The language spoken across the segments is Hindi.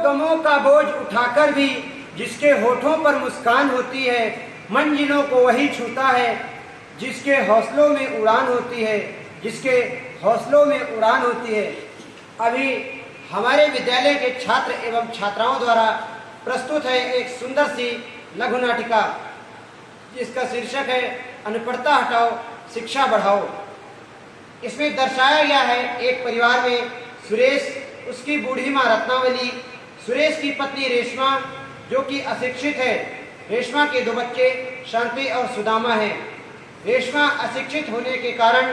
गमों का बोझ उठाकर भी जिसके होठों पर मुस्कान होती है, मंजिलों को वही छूता है जिसके हौसलों में उड़ान होती है, जिसके हौसलों में उड़ान होती है। अभी हमारे विद्यालय के छात्र एवं छात्राओं द्वारा प्रस्तुत है एक सुंदर सी लघु नाटिका, जिसका शीर्षक है अनपढ़ता हटाओ शिक्षा बढ़ाओ। इसमें दर्शाया गया है एक परिवार में सुरेश, उसकी बूढ़ी माँ रत्नावली, सुरेश की पत्नी रेशमा जो कि अशिक्षित है। रेशमा के 2 बच्चे शांति और सुदामा हैं। रेशमा अशिक्षित होने के कारण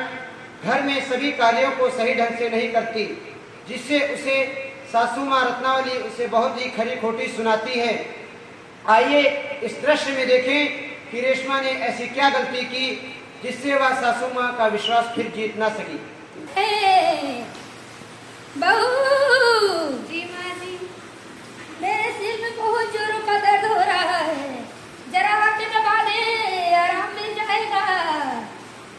घर में सभी कार्यों को सही ढंग से नहीं करती, जिससे उसे सासू माँ रत्नावली उसे बहुत ही खरी खोटी सुनाती है। आइए इस दृश्य में देखें कि रेशमा ने ऐसी क्या गलती की जिससे वह सासू माँ का विश्वास फिर जीत ना सकी। बहू जी माँ जी, मेरे सिर में बहुत जोरों का दर्द हो रहा है, जरा आके दबा दे, आराम मिल जाएगा।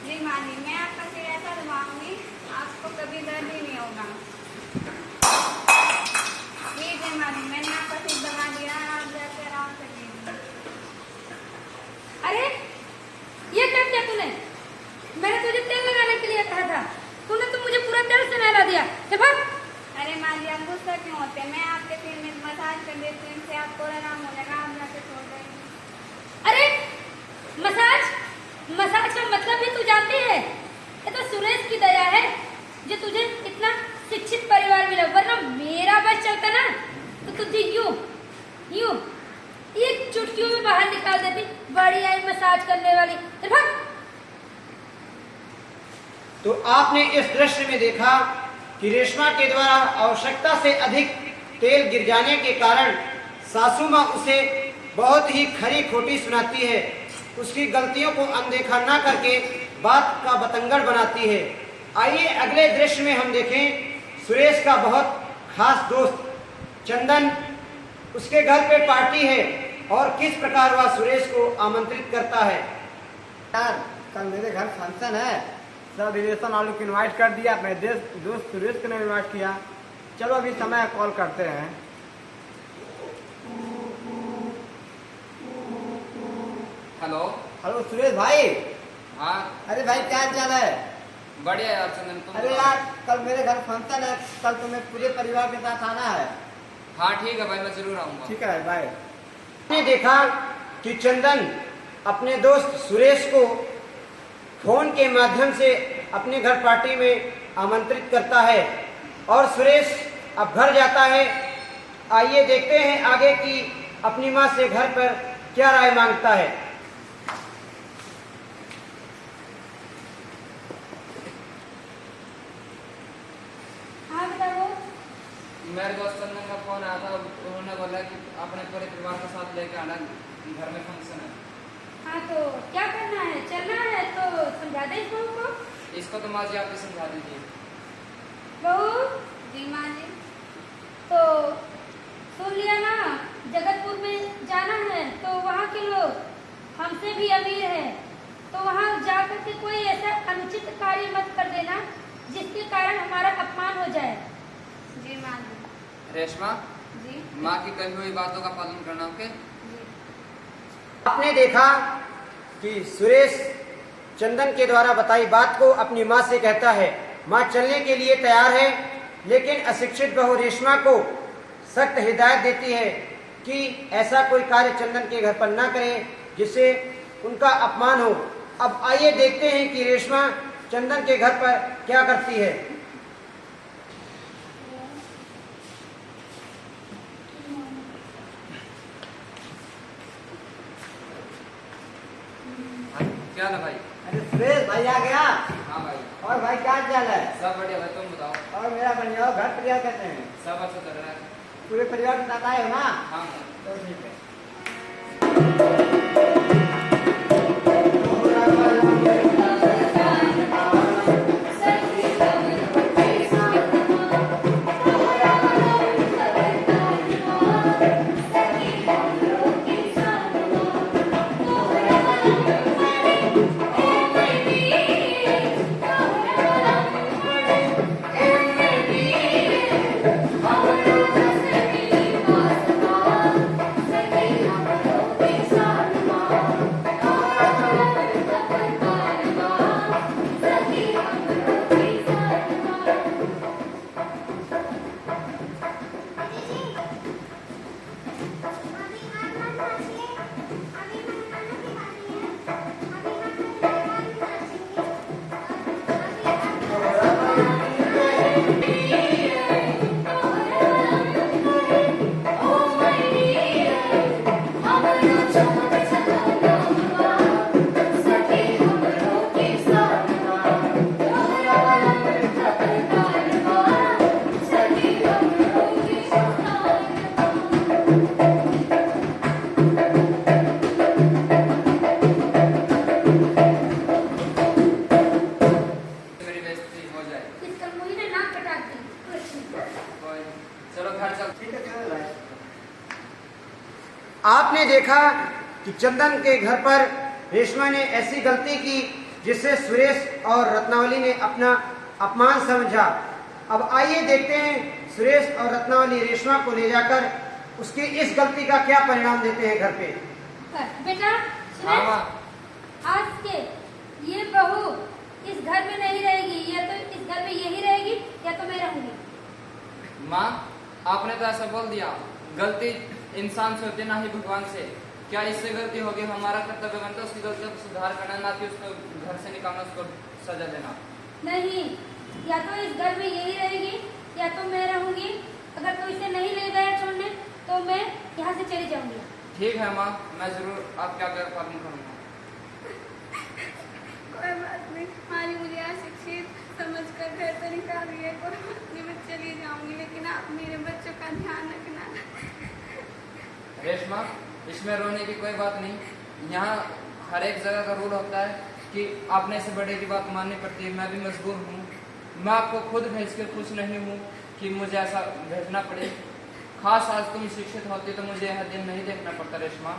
जी माँ जी, मैं आपका सिर ऐसा दबाऊंगी आपको कभी दर्द ही नहीं होगा। जी माँ जी, मैंने आपका सिर दबा दिया, आप जाके आराम से लीजिए। अरे ये क्या किया तूने? मैंने तुझे तेल लगाने के लिए कहा था, तूने तो मुझे पूरा तेल से नहला दिया। अरे माँ जी, आप गुस्सा क्यों होते? मैं आपके सिर में मसाज कर देती हूँ, इससे आपको आराम हो जाएगा, आप जाके सो जाइए। अरे मसाज का मतलब ही तू जानती है, ये तो सुरेश की दया है जो तुझे इतना शिक्षित परिवार मिला, वरना मेरा बस चलता ना तो तुझे यूं एक चुटकियों में बाहर निकाल देती। बड़ी आई मसाज करने वाली। तो आपने इस दृश्य में देखा कि रेशमा के द्वारा आवश्यकता से अधिक तेल गिर जाने के कारण सासू माँ उसे बहुत ही खरी खोटी सुनाती है, उसकी गलतियों को अनदेखा ना करके बात का बतंगड़ बनाती है। आइए अगले दृश्य में हम देखें सुरेश का बहुत खास दोस्त चंदन, उसके घर पे पार्टी है और किस प्रकार वह सुरेश को आमंत्रित करता है। यार कल मेरे घर फंक्शन है, सब रिलेशन वालों को इनवाइट कर दिया, अपने दोस्त सुरेश को नहीं इनवाइट किया। चलो अभी समय कॉल करते हैं। हेलो सुरेश भाई। हाँ। अरे भाई क्या चाल है? बढ़िया यार चंदन, तुम अरे यार कल मेरे घर फंक्शन है, कल तुम्हें पूरे परिवार के साथ आना है। हाँ ठीक है भाई, मैं जरूर आऊंगा। ठीक है बाय। आपने देखा कि चंदन अपने दोस्त सुरेश को फोन के माध्यम से अपने घर पार्टी में आमंत्रित करता है और सुरेश अब घर जाता है। आइए देखते हैं आगे की अपनी माँ से घर पर क्या राय मांगता है। हाँ बताओ। मेरे दोस्त चंदन का फोन आया था, उन्होंने बोला कि अपने पूरे परिवार के साथ लेके आना, घर में फंक्शन है। हाँ तो क्या करना है? चलना है तो समझा दे इस बहू को। इसको तो माँ जी आप ही समझा दीजिए। बहू जी माँ जी। तो सुन लिया ना, जगतपुर में जाना है तो वहाँ के लोग हमसे भी अमीर है, तो वहाँ जाकर के कोई ऐसा अनुचित कार्य मत कर देना जिसके कारण हमारा अपमान हो जाए। जी माँ जी। रेशमा जी। माँ की कही हुई बातों का पालन करना, ओके? आपने देखा कि सुरेश चंदन के द्वारा बताई बात को अपनी माँ से कहता है। माँ चलने के लिए तैयार है, लेकिन अशिक्षित बहू रेशमा को सख्त हिदायत देती है कि ऐसा कोई कार्य चंदन के घर पर ना करें जिससे उनका अपमान हो। अब आइए देखते हैं कि रेशमा चंदन के घर पर क्या करती है। क्या ना भाई? अरे सुरेश भाई आ गया। हाँ भाई। और भाई क्या चाल है? सब बढ़िया भाई, तुम बताओ। और मेरा बढ़िया हो, घर पर क्या कहते हैं? सब अच्छा चल रहा है। पूरे परिवार के साथ आए हो ना? हाँ। तो ठीक है। भाई। आपने देखा कि चंदन के घर पर रेशमा ने ऐसी गलती की जिससे सुरेश और रत्नावली ने अपना अपमान समझा। अब आइए देखते हैं सुरेश और रत्नावली रेशमा को ले जाकर उसकी इस गलती का क्या परिणाम देते हैं घर पे। बेटा हाँ माँ। आज के ये बहू इस घर में नहीं रहेगी, या तो इस घर में यही रहेगी या तो मैं रहूंगी। माँ, आपने तो ऐसा बोल दिया, गलती इंसान से होती ना ही भगवान से। क्या इससे गलती होगी? हमारा कर्तव्य बनता है उसकी गलतियों को सुधार करना, ना कि उसको घर से निकालना, उसको सजा देना। नहीं, या तो इस घर में यही रहेगी या तो मैं रहूंगी। अगर तू इसे नहीं ले गया छोड़ने तो मैं यहाँ से चली जाऊंगी। ठीक है माँ, मैं जरूर आपके आगे पालन करूँगा। कोई बात नहीं, हमारी मुझे अशिक्षित समझ कर घर से निकाल दिया, कोई बात नहीं, मैं चली जाऊंगी, लेकिन आप मेरे बच्चों का ध्यान रखना। रेशमा, इसमें रोने की कोई बात नहीं। यहाँ हर एक जगह का रूल होता है कि अपने से बड़े की बात माननी पड़ती है। मैं भी मजबूर हूँ, मैं आपको खुद भेज कर खुश नहीं हूँ कि मुझे ऐसा भेजना पड़े। खास आज तुम शिक्षित होती तो मुझे यह दिन नहीं देखना पड़ता। रेशमा,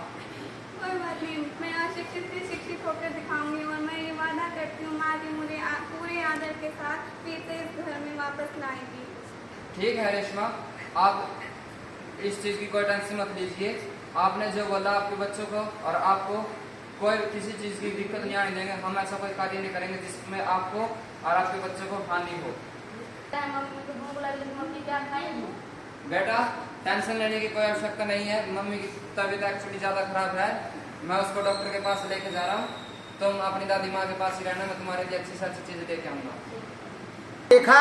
कोई बात नहीं, मैं अशिक्षित से शिक्षित होकर दिखाऊंगी, और मैं ये वादा करती हूँ माँ जी मुझे पूरे आदर के साथ फिर से इस घर में वापस लाएगी। ठीक है रेशमा, आप इस चीज़ की कोई टेंशन मत लीजिए। आपने जो बोला आपके बच्चों को और आपको कोई किसी चीज़ की दिक्कत नहीं आने देंगे। हम ऐसा कोई कार्य नहीं करेंगे जिसमें आपको और आपके बच्चों को हानि हो। मम्मी को भूख लगी, मम्मी क्या खाएगी? बेटा, टेंशन लेने की कोई आवश्यकता नहीं है। मम्मी की तबीयत एक्चुअली ज़्यादा खराब है, मैं उसको डॉक्टर के पास लेके जा रहा हूँ। तुम अपनी दादी माँ के पास ही रहना, मैं तुम्हारे लिए अच्छी से अच्छी चीज़ें लेके आऊँगा। देखा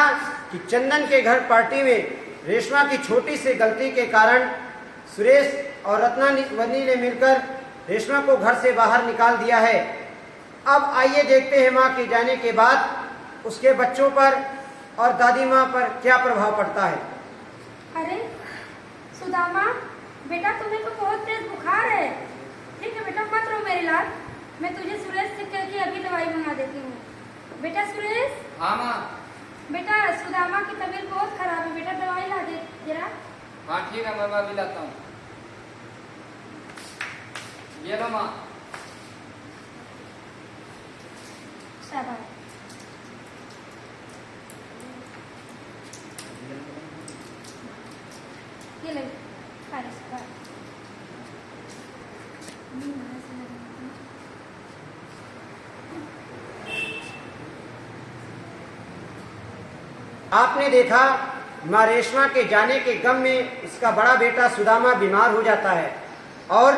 कि चंदन के घर पार्टी में रेशमा की छोटी सी गलती के कारण सुरेश और रत्नावली ने मिलकर रेशमा को घर से बाहर निकाल दिया है। अब आइए देखते हैं माँ के जाने के बाद उसके बच्चों पर और दादी माँ पर क्या प्रभाव पड़ता है। अरे सुदामा, बेटा तुम्हें तो बहुत तेज बुखार है। ठीक है बेटा, मत रो मेरे लाल, मैं तुझे सुरेश से कह के अभी दवाई मंगा देती हूँ। बेटा सुरेश। हाँ माँ। बेटा सुदामा की तबीयत बहुत खराब है, बेटा दवाई ला दे जरा। हाँ ठीक है, मैं अभी लाता हूँ। ये लो माँ। शाबाश। ये ले, खा ले, शाबाश। आपने देखा माँ रेशमा के जाने के गम में उसका बड़ा बेटा सुदामा बीमार हो जाता है और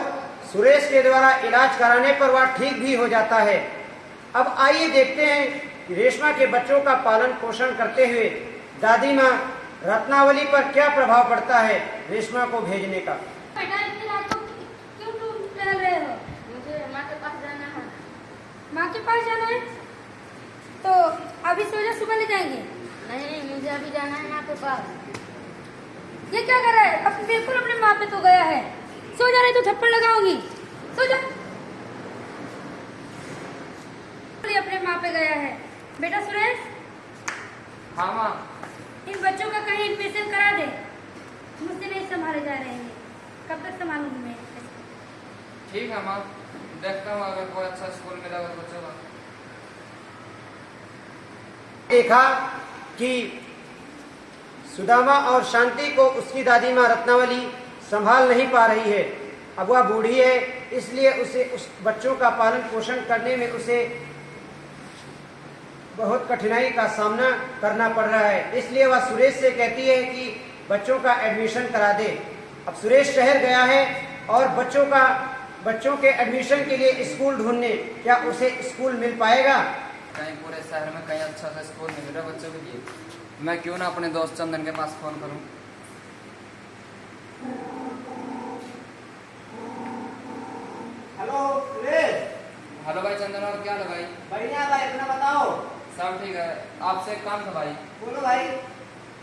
सुरेश के द्वारा इलाज कराने पर वह ठीक भी हो जाता है। अब आइए देखते हैं कि रेशमा के बच्चों का पालन पोषण करते हुए दादी माँ रत्नावली पर क्या प्रभाव पड़ता है रेशमा को भेजने का। बेटा इतनी रात को क्यों तुम टहल रहे हो? मुझे माँ के पास जाना है। माँ के पास जाना है तो अभी सोचा सुबह ले जाएंगे? नहीं, मुझे अभी जाना है माँ के पास। ये क्या कर रहा है? अब बिल्कुल अपने माँ पे तो गया है। सो जा, नहीं तो थप्पड़ लगाऊंगी। सो जा। अपने माँ पे गया है। बेटा सुरेश। हाँ माँ। इन बच्चों का कहीं एडमिशन करा दे, मुझसे नहीं संभाले जा रहे हैं। कब तक संभालूंगी मैं? ठीक है माँ, देखता हूँ अगर कोई अच्छा स्कूल मिला अगर बच्चों का। देखा कि सुदामा और शांति को उसकी दादी माँ रत्नावली संभाल नहीं पा रही है। अब वह बूढ़ी है, इसलिए उसे उस बच्चों का पालन पोषण करने में उसे बहुत कठिनाई का सामना करना पड़ रहा है। इसलिए वह सुरेश से कहती है कि बच्चों का एडमिशन करा दे। अब सुरेश शहर गया है और बच्चों के एडमिशन के लिए स्कूल ढूंढने, क्या उसे स्कूल मिल पाएगा? कहीं पूरे शहर में कहीं अच्छा सा स्कूल नहीं मिल रहा बच्चों के लिए। मैं क्यों ना अपने दोस्त चंदन के पास फोन करूं। हेलो सुरेश। हेलो भाई चंदन, और क्या हाल है भाई? बढ़िया भाई, अपना बताओ। सब ठीक है। आपसे एक काम था भाई। बोलो भाई।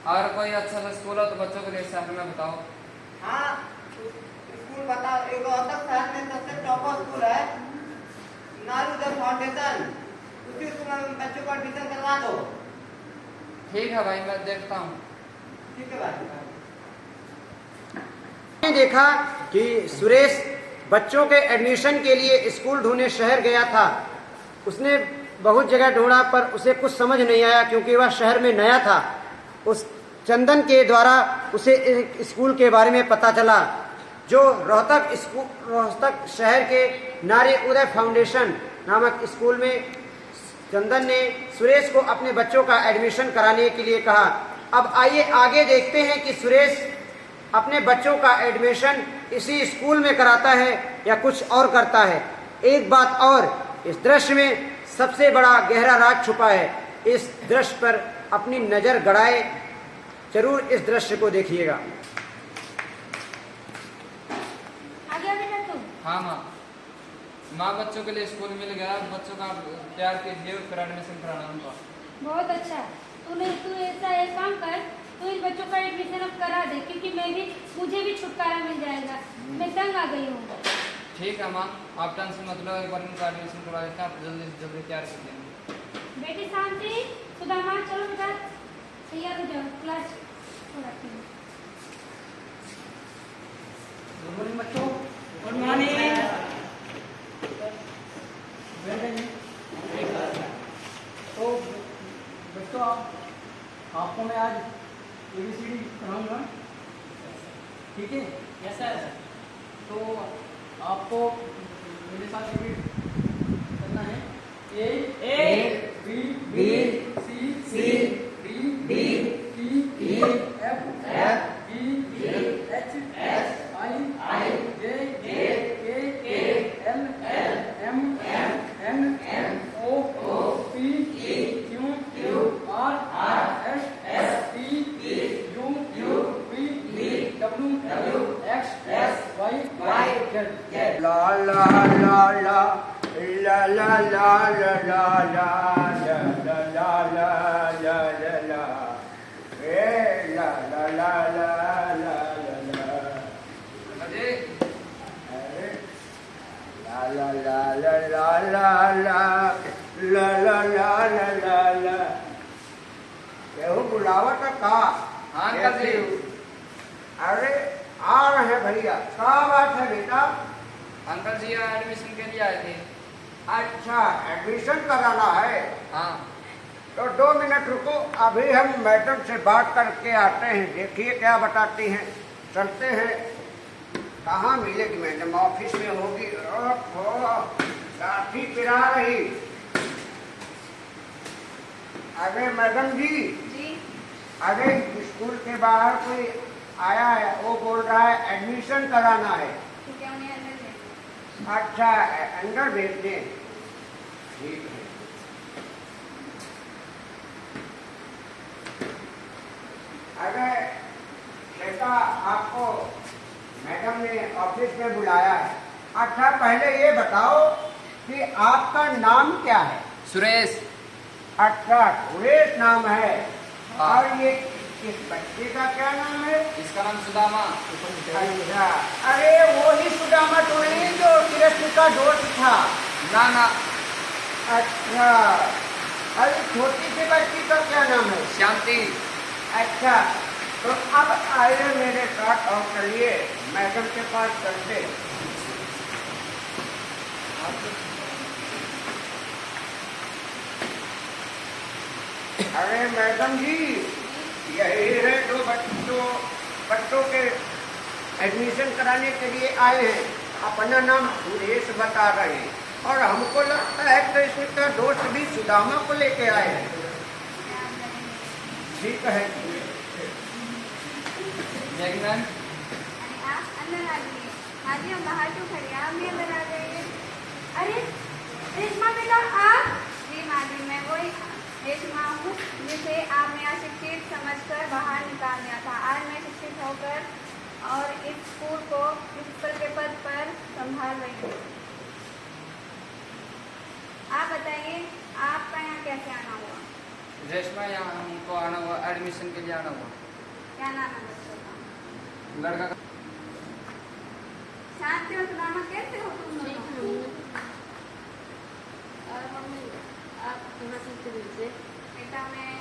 अगर कोई अच्छा सा स्कूल हो तो बच्चों के लिए शहर में बताओ। हाँ स्कूल बताओ। एक रोहतक शहर में सबसे टॉप स्कूल है नारुदर फाउंडेशन, उसी स्कूल में बच्चों को एडमिशन करवा दो। ठीक है भाई, मैं देखता हूँ। ठीक है भाई। आपने देखा कि सुरेश बच्चों के एडमिशन के लिए स्कूल ढूंढने शहर गया था। उसने बहुत जगह ढूंढा पर उसे कुछ समझ नहीं आया क्योंकि वह शहर में नया था। उस चंदन के द्वारा उसे एक स्कूल के बारे में पता चला जो रोहतक शहर के नारी उदय फाउंडेशन नामक स्कूल में चंदन ने सुरेश को अपने बच्चों का एडमिशन कराने के लिए कहा। अब आइए आगे देखते हैं कि सुरेश अपने बच्चों का एडमिशन इसी स्कूल में कराता है या कुछ और करता है। एक बात और, इस दृश्य में सबसे बड़ा गहरा राज छुपा है। इस दृश्य पर अपनी नजर गड़ाए जरूर इस दृश्य को देखिएगा। आ गया बेटा तू? हाँ माँ बच्चों के लिए स्कूल मिल गया। बच्चों का तैयार कीजिए, फिर एडमिशन कराना उनका। बहुत अच्छा। तू ऐसा एक काम कर, तू इन बच्चों का एडमिशन अब करा दे क्योंकि मुझे भी छुटकारा मिल जाएगा। मैं तंग आ गई हूँ। ठीक है माँ, आप टेंशन मत लो, एक बार इनका एडमिशन करवा देते हैं, आप जल्दी से जल्दी तैयार कर देंगे। बेटी शांति, सुदामा, चलो बेटा तैयार हो जाओ, क्लास रखती हूँ। गुड मॉर्निंग बच्चों। Good morning. तो बच्चों आपको मैं आज ABCD पढ़ाऊंगा, ठीक है? Yes sir. तो आपको मेरे साथ रिपीट करना है। A B C D E F G H I J K L M N O P Q R S T U V W X Y Z। ला ला ला ला ला ला ला ला ला ला ला ला ला ला ला ए ला ला ला ला ला ला अजय, अरे ला ला ला ला ला ला ला ला ला ला ला ला केहू बुलावट का? हाँ अंकल जी। अरे आ रहे भैया, क्या बात है बेटा? अंकल जी एडमिशन के लिए आए थे। अच्छा, एडमिशन कराना है हाँ तो 2 मिनट रुको, अभी हम मैडम से बात करके आते हैं, देखिए क्या बताती हैं। चलते हैं। कहाँ मिलेगी मैडम? ऑफिस में होगी। ओहो, लाठी पिरा रही। अरे मैडम जी, जी अरे स्कूल के बाहर कोई आया है, वो बोल रहा है एडमिशन कराना है। ठीक है, उन्हें अंदर भेजिए। अच्छा, अंदर भेज दें। ठीक है। अरे बेटा, आपको मैडम ने ऑफिस में बुलाया है। अच्छा, पहले ये बताओ कि आपका नाम क्या है? सुरेश। अच्छा, सुरेश नाम है। हाँ। और ये इस बच्चे का क्या नाम है? इसका नाम सुदामा। अच्छा, अरे वो ही सुदामा तो नहीं जो कृष्ण का दोस्त था? ना अच्छा, अरे छोटी सी बच्ची का क्या नाम है? शांति। अच्छा, तो अब आइए मेरे साथ और चलिए मैडम के पास चलते। अरे मैडम जी, यही है दो बच्चों के एडमिशन कराने के लिए आए हैं। अपना नाम सुरेश बता रहे हैं और हमको लगता है कि इसका दोस्त भी सुदामा को लेके आए हैं। ठीक है। मैम, आप अंदर आ जाइए। हाँ जी, हम बाहर क्यों खड़े हैं? आप भी अंदर आ जाइए। अरे रेशमा बेटा आप? जी माँ जी, मैं वही रेशमा हूँ जिसे आपने अशिक्षित समझकर बाहर निकाल दिया था। आज मैं शिक्षित होकर और इस स्कूल को प्रिंसिपल के पद पर संभाल रही हूँ। आप बताइए, आपका यहाँ कैसे आना हुआ? रेशमा, यहाँ हमको आना हुआ, एडमिशन के लिए आना हुआ। क्या नाम है बच्चों का? लड़का का शांति और सुदामा, कैसे हो तुम दोनों? और मम्मी आप थोड़ा सा दीजिए। बेटा, मैं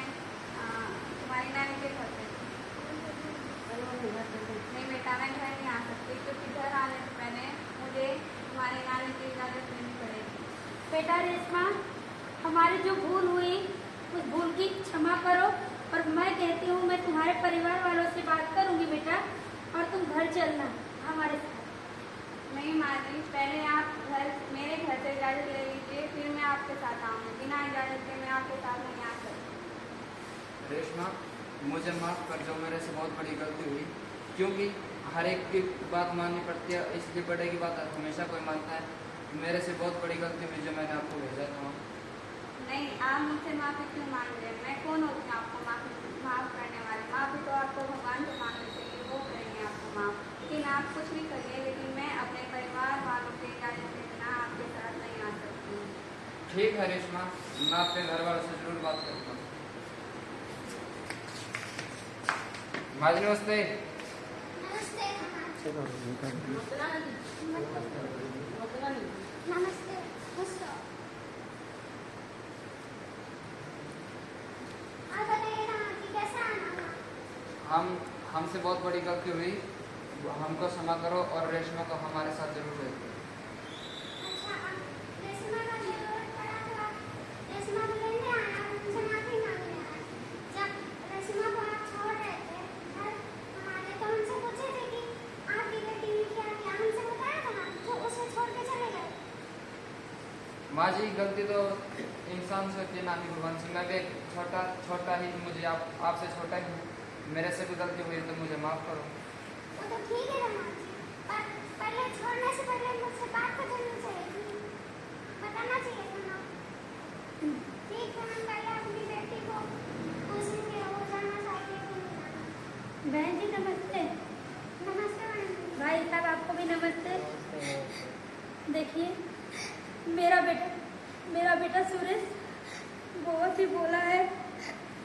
तुम्हारी नानी के घर पे। नहीं बेटा, मैं घर नहीं आ सकती। बेटा रेशमा, हमारी जो भूल हुई उस भूल की क्षमा करो। और मैं कहती हूँ मैं तुम्हारे परिवार वालों से बात करूँगी बेटा, और तुम घर चलना हमारे साथ। नहीं माँ जी, पहले आप मेरे घर से इजाज़त ले लीजिए, फिर मैं आपके साथ आऊँगी। बिना इजाज़त के मैं आपके साथ नहीं आ सकती। रेशमा, मुझे माफ़ कर दो, मेरे से बहुत बड़ी गलती हुई, क्योंकि हर एक की बात माननी पड़ती है, इसलिए बड़े की बात हमेशा कोई मानता है। मेरे से बहुत बड़ी गलती हुई जो मैंने आपको भेजा था। नहीं, आप मुझसे माफ़ी क्यों मांग रहे हैं? मैं कौन होती हूँ आपको माफ़ करने वाली? माफ़ी तो आपको भगवान से मांगनी चाहिए, वो करेंगे आपको माफ़। लेकिन आप कुछ भी करिए, लेकिन मैं अपने परिवार वालों से इजाज़त के बिना आपके साथ नहीं आ सकती हूँ। ठीक है रेशमा, मैं अपने घर वालों से जरूर बात करूँगा। माँ जी नमस्ते। नमस्ते। आप बताइए ना कि कैसा आना हुआ? हमसे बहुत बड़ी गलती हुई, हमको क्षमा करो और रेशमा को हमारे साथ जरूर भेज दो। अच्छा, रेशमा का जरूरत पड़ा तो रेशमा को लेने आया, उनसे माफी मांगने आया। जब रेशमा को आप छोड़ रहे थे घर हमारे, तो उनसे पूछे थे कि आपकी बेटी ने क्या किया, हमसे बताया था ना, तो उसे छोड़ के चले गए। माँ जी, गलती तो इंसान से होती है, ना कि भगवान से। मैं भी एक छोटा ही, मुझे आपसे छोटा ही हूँ, मेरे से भी गलती हुई तो मुझे माफ़ करो। वो तो ठीक है ना जी, पर पहले छोड़ने से पहले मुझसे बात तो करनी चाहिए थी, बताना चाहिए था ना। ठीक है, हम पहले अपनी बेटी को पूछेंगे वो जाना चाहिए कि नहीं जाना। बहन जी नमस्ते। नमस्ते मैडम जी। भाई साहब आपको भी नमस्ते। देखिए मेरा बेटा सुरेश बहुत ही बोला है,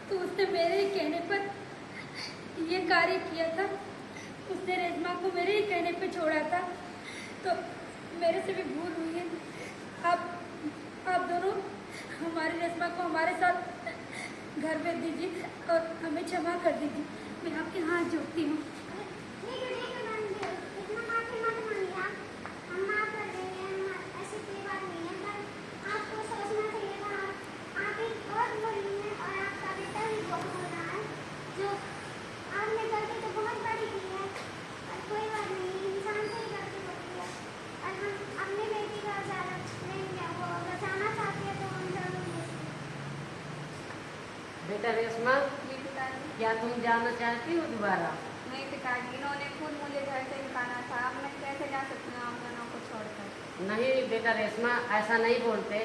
तो उसने मेरे ही कहने पर ये कार्य किया था। उसने रेशमा को मेरे ही कहने पे छोड़ा था, तो मेरे से भी भूल हुई है। आप दोनों हमारी रेशमा को हमारे साथ घर भेज दीजिए और हमें क्षमा कर दीजिए। मैं आपके हाथ जोड़ती हूँ। ठीक है मैडम जी, इतना माफी मत मांगिए आप, हम माफ कर देंगे, ऐसी कोई बात नहीं है। पर आपको सोचना चाहिए था, आप ही बहुत बोली हैं और आपका बेटा भी बहुत बोल रहा है। जो आपने गलती तो बहुत बड़ी की है, पर कोई बात नहीं, इंसान से ही गलती होती है। और हम अपनी बेटी का ज़्यादा नहीं, वो बचाना चाहती है तो हम जरूर देंगे। बेटा रेशमा, जी पिताजी। क्या तुम जाना चाहती हो दोबारा? नहीं पिताजी, इन्होंने खुद मुझे घर से निकाला था, अब मैं कैसे जा सकती हूँ आप दोनों को छोड़कर? नहीं बेटा रेशमा, ऐसा नहीं बोलते।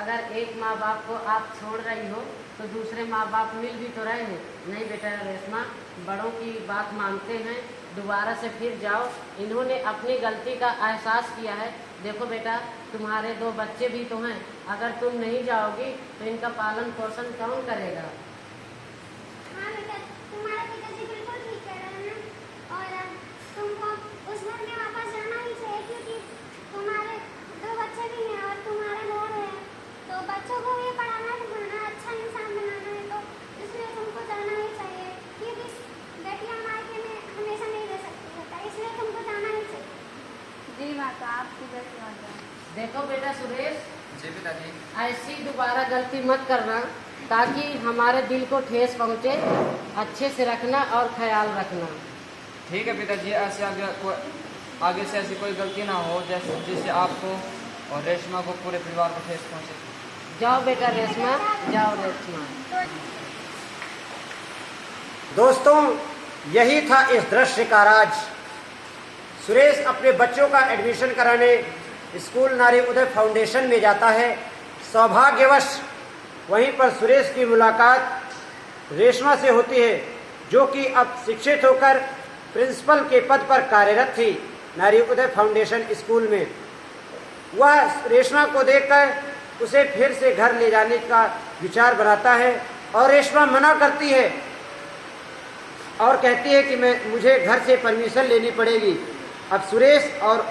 अगर एक माँ बाप को आप छोड़ रही हो तो दूसरे माँ बाप मिल भी तो रहे हैं। नहीं बेटा रेशमा, बड़ों की बात मानते हैं, दोबारा से फिर जाओ। इन्होंने अपनी गलती का एहसास किया है। देखो बेटा, तुम्हारे 2 बच्चे भी तो हैं, अगर तुम नहीं जाओगी तो इनका पालन पोषण कौन करेगा? हाँ बेटा, तुम्हारे पिताजी बिल्कुल ठीक कह रहे हैं, और तुमको उस घर में वापस जाना ही चाहिए, क्योंकि तुम्हारे 2 बच्चे भी हैं और तुम्हारे घर है, तो बच्चों को भी पढ़ाना लिखाना, अच्छा इंसान बनाना है, तो इसलिए तुमको जाना ही चाहिए। क्योंकि बेटियां मायके में हमेशा नहीं रह सकती है, इसलिए तुमको जाना ही चाहिए। जी माता, आपकी जैसी माता। देखो बेटा सुरेश, जी पिताजी। ऐसी दोबारा गलती मत करना, ताकि हमारे दिल को ठेस पहुँचे। अच्छे से रखना और ख्याल रखना। ठीक है पिताजी, ऐसे आगे से ऐसी कोई गलती ना हो जिससे आपको और रेशमा को, पूरे परिवार को ठेस पहुँचे। जाओ बेटा रेशमा, जाओ रेशमा। दोस्तों, यही था इस दृश्य का राज। सुरेश अपने बच्चों का एडमिशन कराने स्कूल नारी उदय फाउंडेशन में जाता है। सौभाग्यवश वहीं पर सुरेश की मुलाकात रेशमा से होती है, जो कि अब शिक्षित होकर प्रिंसिपल के पद पर कार्यरत थी नारी उदय फाउंडेशन स्कूल में। वह रेशमा को देखकर उसे फिर से घर ले जाने का विचार बनाता है, और रेशमा मना करती है और कहती है कि मुझे घर से परमिशन लेनी पड़ेगी। अब सुरेश और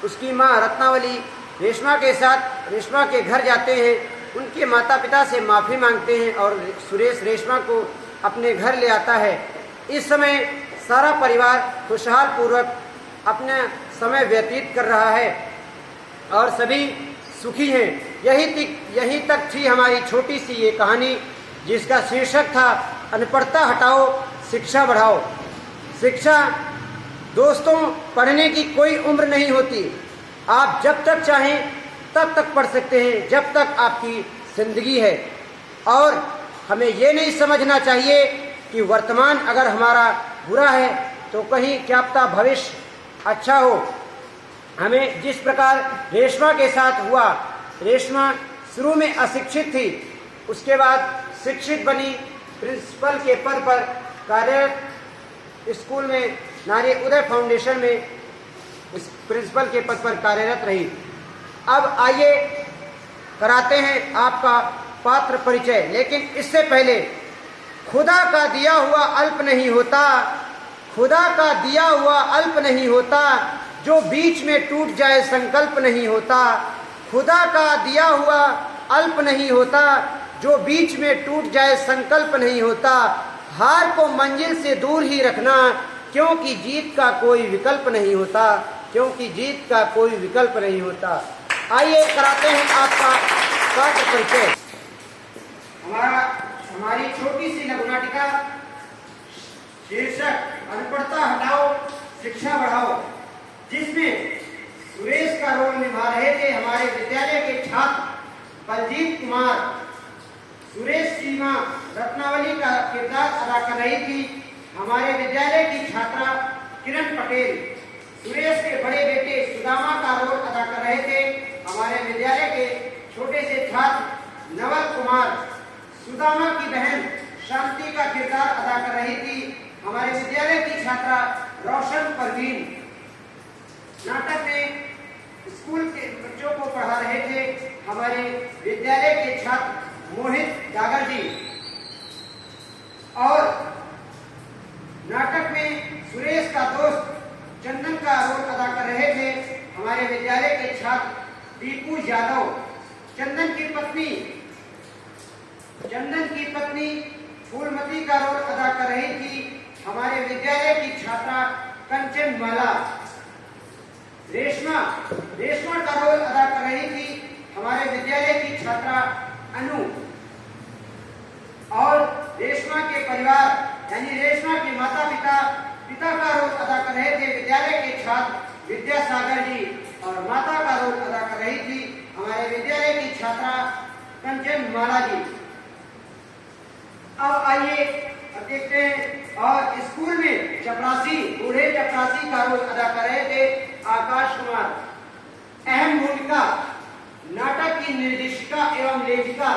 उसकी माँ रत्नावली रेशमा के साथ रेशमा के घर जाते हैं, उनके माता पिता से माफ़ी मांगते हैं और सुरेश रेशमा को अपने घर ले आता है। इस समय सारा परिवार खुशहाल पूर्वक अपना समय व्यतीत कर रहा है और सभी सुखी हैं। यही तक थी हमारी छोटी सी ये कहानी, जिसका शीर्षक था अनपढ़ता हटाओ, शिक्षा बढ़ाओ। शिक्षा दोस्तों, पढ़ने की कोई उम्र नहीं होती। आप जब तक चाहें तब तक पढ़ सकते हैं, जब तक आपकी जिंदगी है। और हमें ये नहीं समझना चाहिए कि वर्तमान अगर हमारा बुरा है तो कहीं क्या पता भविष्य अच्छा हो। हमें जिस प्रकार रेशमा के साथ हुआ, रेशमा शुरू में अशिक्षित थी, उसके बाद शिक्षित बनी, प्रिंसिपल के पद पर कार्यरत, स्कूल में नारी उदय फाउंडेशन में प्रिंसिपल के पद पर कार्यरत रही। अब आइए कराते हैं आपका पात्र परिचय, लेकिन इससे पहले खुदा का दिया हुआ अल्प नहीं होता, खुदा का दिया हुआ अल्प नहीं होता, जो बीच में टूट जाए संकल्प नहीं होता। खुदा का दिया हुआ अल्प नहीं होता, जो बीच में टूट जाए संकल्प नहीं होता। हार को मंजिल से दूर ही रखना, क्योंकि जीत का कोई विकल्प नहीं होता, क्योंकि जीत का कोई विकल्प नहीं होता। आइए कराते हैं आपका पात्र परिचय। हमारी छोटी सी लघु नाटिका शीर्षक अनपढ़ता हटाओ, शिक्षा बढ़ाओ, जिसमें सुरेश का रोल निभा रहे थे हमारे विद्यालय के छात्र बलजीत कुमार। सुरेश की मां रत्नावली का किरदार अदा कर रही थी हमारे विद्यालय की छात्रा किरण पटेल। सुरेश के बड़े बेटे सुदामा का रोल अदा कर रहे थे हमारे विद्यालय के छोटे से छात्र नवल कुमार। सुदामा की बहन शांति का किरदार अदा कर रही थी हमारे विद्यालय की छात्रा रोशन परवीन। नाटक में स्कूल के बच्चों को पढ़ा रहे थे हमारे विद्यालय के छात्र मोहित जागर जी। और नाटक में सुरेश का दोस्त चंदन का रोल अदा कर रहे थे हमारे विद्यालय के छात्र दीपू यादव। चंदन की पत्नी फूलमती का रोल अदा कर रही थी हमारे विद्यालय की छात्रा कंचन माला। रेशमा का रोल अदा कर रही थी हमारे विद्यालय की छात्रा अनु। और रेशमा के परिवार यानी रेशमा के माता पिता का रोल अदा कर रहे थे विद्यालय के छात्र विद्यासागर जी, और माता का रोल अदा कर रही थी हमारे विद्यालय की छात्रा कंचन माला जी। अब आइए देखते हैं। और स्कूल में बूढ़े चपरासी का रोल अदा कर रहे थे आकाश कुमार। अहम भूमिका नाटक की निर्देशिका एवं लेखिका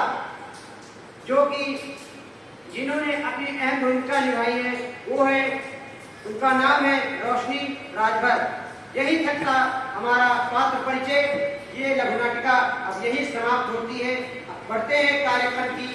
जिन्होंने अपनी अहम भूमिका निभाई है, वो है, उनका नाम है रोशनी राजभर। यही तक था हमारा पात्र परिचय। ये लघु नाटिका अब यही समाप्त होती है। बढ़ते हैं कार्यक्रम की